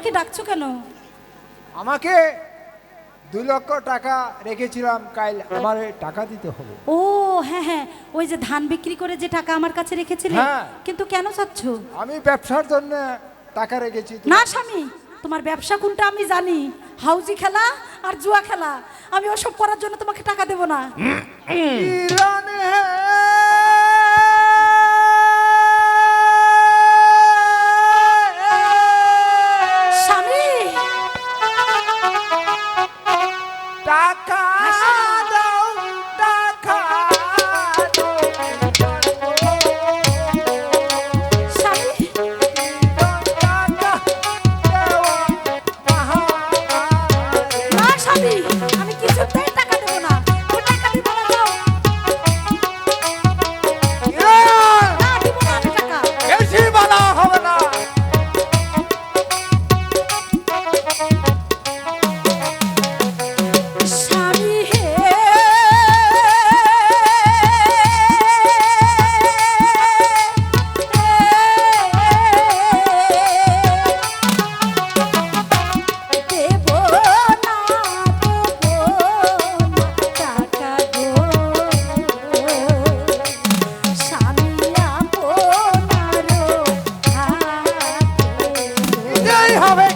আমাকে ডাকছো কেন? আমাকে 2 লক্ষ টাকা রেখেছিলাম, কাল আমার টাকা দিতে হবে। ও হ্যাঁ হ্যাঁ, ওই যে ধান বিক্রি করে যে টাকা আমার কাছে রেখেছিলে, হ্যাঁ। কিন্তু কেন চাচ্ছ? আমি ব্যবসার জন্য টাকা রেখেছি। না স্বামী, তোমার ব্যবসা কোনটা আমি জানি, হাউজি খেলা আর জুয়া খেলা। আমি ওসব করার জন্য তোমাকে টাকা দেব না। কিরণ হে স্বামী, টাকা দাও, টাকা দাও, স্বামী, টাকা দেওয়া বাহার। না স্বামী, আমি কিছুতেই টাকা দেব না। ও টাকা দিব না, যাও। কিরণ, না, দিব না আমি টাকা। বেশি বলা হবে না। স্বামী হে, দেব না, দেব না টাকা গো। স্বামী আপনার হাতে। দিতেই হবে,